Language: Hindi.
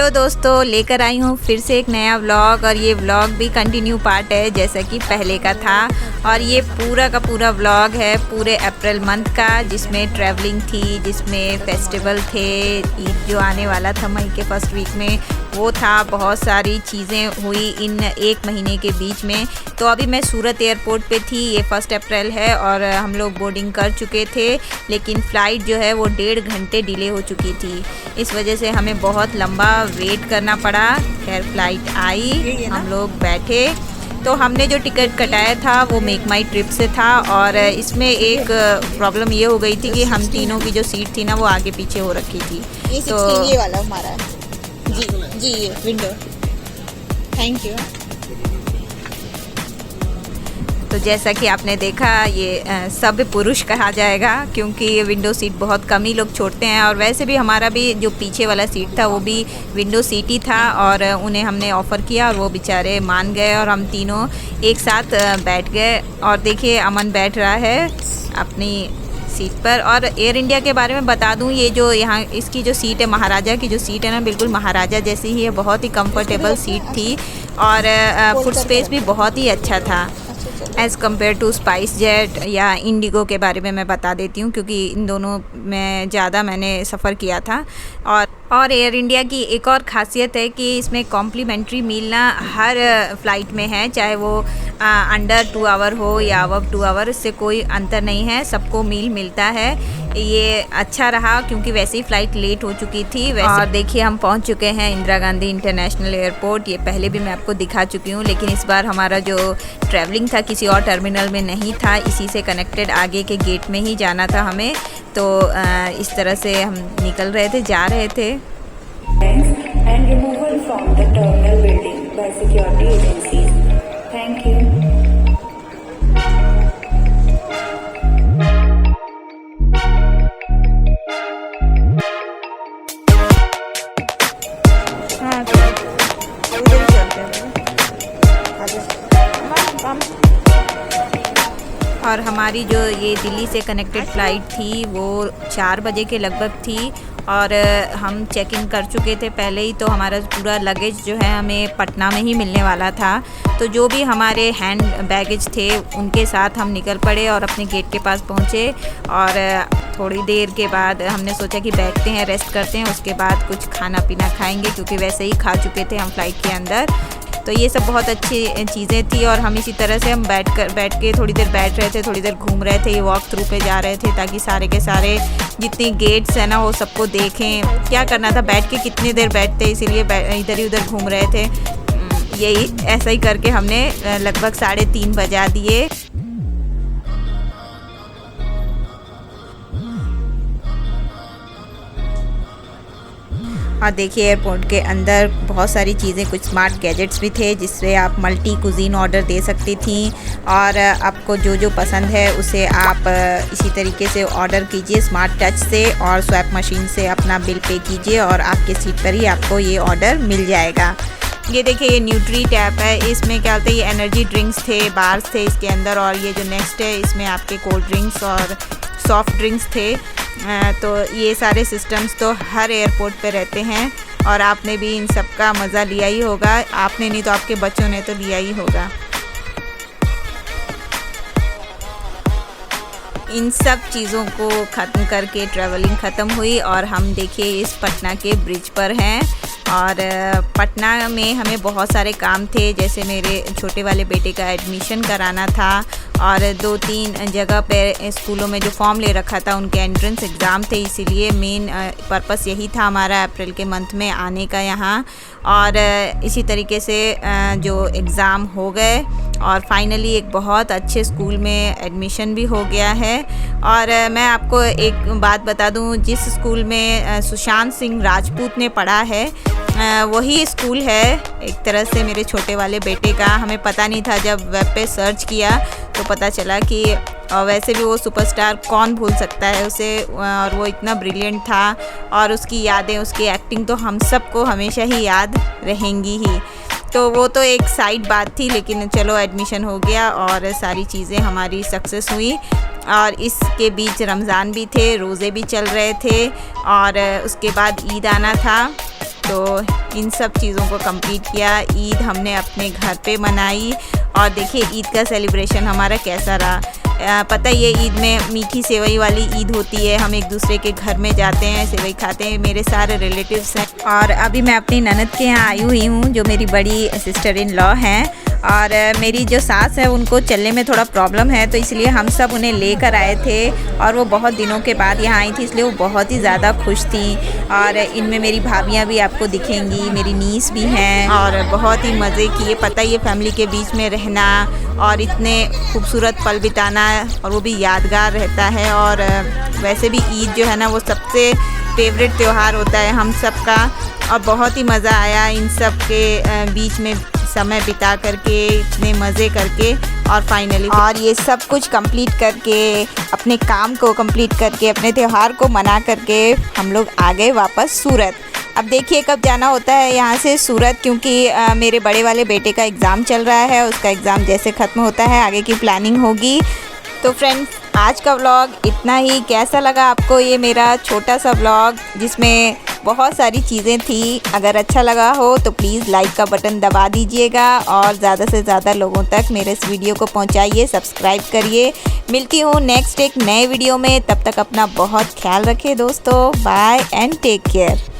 हेलो दोस्तों, लेकर आई हूँ फिर से एक नया व्लॉग। और ये व्लॉग भी कंटिन्यू पार्ट है जैसा कि पहले का था। और ये पूरा का पूरा व्लॉग है पूरे अप्रैल मंथ का, जिसमें ट्रैवलिंग थी, जिसमें फेस्टिवल थे, ईद जो आने वाला था मई के फर्स्ट वीक में वो था। बहुत सारी चीज़ें हुई इन एक महीने के बीच में। तो अभी मैं सूरत एयरपोर्ट पे थी, ये 1 अप्रैल है और हम लोग बोर्डिंग कर चुके थे, लेकिन फ़्लाइट जो है वो 1.5 घंटे डिले हो चुकी थी। इस वजह से हमें बहुत लंबा वेट करना पड़ा। खैर फ़्लाइट आई, हम लोग बैठे। तो हमने जो टिकट कटाया था वो मेक माई ट्रिप से था। और इसमें एक प्रॉब्लम ये हो गई थी कि हम तीनों की जो सीट थी ना वो आगे पीछे हो रखी थी। तो ये वाला हमारा जी ये विंडो। Thank you. तो जैसा कि आपने देखा ये सब पुरुष कहा जाएगा, क्योंकि ये विंडो सीट बहुत कम ही लोग छोड़ते हैं। और वैसे भी हमारा भी जो पीछे वाला सीट था वो भी विंडो सीट ही था और उन्हें हमने ऑफ़र किया और वो बेचारे मान गए और हम तीनों एक साथ बैठ गए। और देखिए अमन बैठ रहा है अपनी सीट पर। और एयर इंडिया के बारे में बता दूं, ये जो यहाँ इसकी जो सीट है, महाराजा की जो सीट है ना, बिल्कुल महाराजा जैसी ही है। बहुत ही कंफर्टेबल सीट थी और फुट स्पेस भी बहुत ही अच्छा था as compare to SpiceJet या इंडिगो के बारे में मैं बता देती हूँ, क्योंकि इन दोनों में ज़्यादा मैंने सफ़र किया था। और एयर इंडिया की एक और ख़ासियत है कि इसमें कॉम्प्लीमेंट्री मील ना हर फ़्लाइट में है, चाहे वो अंडर 2 आवर हो या अबव 2 आवर, इससे कोई अंतर नहीं है, सबको मील मिलता है। ये अच्छा रहा क्योंकि वैसे ही फ़्लाइट लेट हो चुकी थी। और देखिए हम पहुंच चुके हैं इंदिरा गांधी इंटरनेशनल एयरपोर्ट। ये पहले भी मैं आपको दिखा चुकी हूँ, लेकिन इस बार हमारा जो ट्रैवलिंग था किसी और टर्मिनल में नहीं था, इसी से कनेक्टेड आगे के गेट में ही जाना था हमें। तो इस तरह से हम निकल रहे थे, जा रहे थे। And removal from the terminal building by security agencies. Thank you. और हमारी जो ये दिल्ली से कनेक्टेड फ़्लाइट थी वो 4 बजे के लगभग थी और हम चेक इन कर चुके थे पहले ही। तो हमारा पूरा लगेज जो है हमें पटना में ही मिलने वाला था। तो जो भी हमारे हैंड बैगेज थे उनके साथ हम निकल पड़े और अपने गेट के पास पहुँचे। और थोड़ी देर के बाद हमने सोचा कि बैठते हैं, रेस्ट करते हैं, उसके बाद कुछ खाना पीना खाएंगे, क्योंकि वैसे ही खा चुके थे हम फ़्लाइट के अंदर। तो ये सब बहुत अच्छी चीज़ें थी। और हम इसी तरह से हम बैठ के थोड़ी देर बैठ रहे थे, थोड़ी देर घूम रहे थे, ये वॉक थ्रू पे जा रहे थे, ताकि सारे के सारे जितने गेट्स हैं ना वो सबको देखें। क्या करना था, बैठ के कितनी देर बैठते, इसीलिए इधर ही उधर घूम रहे थे। यही ऐसा ही करके हमने लगभग 3:30 बजा दिए। और देखिए एयरपोर्ट के अंदर बहुत सारी चीज़ें, कुछ स्मार्ट गैजेट्स भी थे जिससे आप मल्टी कुजीन ऑर्डर दे सकती थी। और आपको जो जो पसंद है उसे आप इसी तरीके से ऑर्डर कीजिए स्मार्ट टच से, और स्वैप मशीन से अपना बिल पे कीजिए और आपके सीट पर ही आपको ये ऑर्डर मिल जाएगा। ये देखिए ये न्यूट्री टैप है, इसमें क्या होता है, ये एनर्जी ड्रिंक्स थे, बार्स थे इसके अंदर। और ये जो नेक्स्ट है इसमें आपके कोल्ड ड्रिंक्स और सॉफ्ट ड्रिंक्स थे। तो ये सारे सिस्टम्स तो हर एयरपोर्ट पे रहते हैं और आपने भी इन सब का मज़ा लिया ही होगा। आपने नहीं तो आपके बच्चों ने तो लिया ही होगा। इन सब चीज़ों को ख़त्म करके ट्रैवलिंग ख़त्म हुई और हम देखिए इस पटना के ब्रिज पर हैं। और पटना में हमें बहुत सारे काम थे, जैसे मेरे छोटे वाले बेटे का एडमिशन कराना था और 2-3 जगह पे स्कूलों में जो फॉर्म ले रखा था उनके एंट्रेंस एग्ज़ाम थे, इसीलिए मेन पर्पस यही था हमारा अप्रैल के मंथ में आने का यहाँ। और इसी तरीके से जो एग्ज़ाम हो गए और फाइनली एक बहुत अच्छे स्कूल में एडमिशन भी हो गया है। और मैं आपको एक बात बता दूं, जिस स्कूल में सुशांत सिंह राजपूत ने पढ़ा है वही स्कूल है एक तरह से मेरे छोटे वाले बेटे का। हमें पता नहीं था, जब वेब पे सर्च किया तो पता चला कि वैसे भी वो सुपरस्टार कौन भूल सकता है उसे, और वो इतना ब्रिलियंट था और उसकी यादें, उसकी एक्टिंग तो हम सबको हमेशा ही याद रहेंगी ही। तो वो तो एक साइड बात थी, लेकिन चलो एडमिशन हो गया और सारी चीज़ें हमारी सक्सेस हुई। और इसके बीच रमज़ान भी थे, रोज़े भी चल रहे थे और उसके बाद ईद आना था। तो इन सब चीज़ों को कंप्लीट किया। ईद हमने अपने घर पे मनाई और देखिए ईद का सेलिब्रेशन हमारा कैसा रहा। पता ही है ईद में मीठी सेवई वाली ईद होती है, हम एक दूसरे के घर में जाते हैं, सेवई खाते हैं। मेरे सारे रिलेटिव्स हैं और अभी मैं अपनी ननद के यहाँ आई हुई हूँ जो मेरी बड़ी सिस्टर इन लॉ हैं। और मेरी जो सास है उनको चलने में थोड़ा प्रॉब्लम है, तो इसलिए हम सब उन्हें लेकर आए थे और वो बहुत दिनों के बाद यहाँ आई थी, इसलिए वो बहुत ही ज़्यादा खुश थी। और इनमें मेरी भाभियाँ भी आपको दिखेंगी, मेरी नीस भी हैं और बहुत ही मज़े किए। पता ही है फैमिली के बीच में रहना और इतने खूबसूरत पल बिताना और वो भी यादगार रहता है। और वैसे भी ईद जो है ना वो सबसे फेवरेट त्यौहार होता है हम सब का, और बहुत ही मज़ा आया इन सब के बीच में समय बिता करके, इतने मज़े करके। और फाइनली और ये सब कुछ कंप्लीट करके, अपने काम को कंप्लीट करके, अपने त्यौहार को मना करके हम लोग आ गए वापस सूरत। अब देखिए कब जाना होता है यहाँ से सूरत, क्योंकि मेरे बड़े वाले बेटे का एग्ज़ाम चल रहा है, उसका एग्ज़ाम जैसे ख़त्म होता है आगे की प्लानिंग होगी। तो फ्रेंड्स आज का व्लॉग इतना ही। कैसा लगा आपको ये मेरा छोटा सा व्लॉग जिसमें बहुत सारी चीज़ें थी? अगर अच्छा लगा हो तो प्लीज़ लाइक का बटन दबा दीजिएगा और ज़्यादा से ज़्यादा लोगों तक मेरे इस वीडियो को पहुंचाइए, सब्सक्राइब करिए। मिलती हूँ नेक्स्ट एक नए वीडियो में, तब तक अपना बहुत ख्याल रखें दोस्तों। Bye and take care.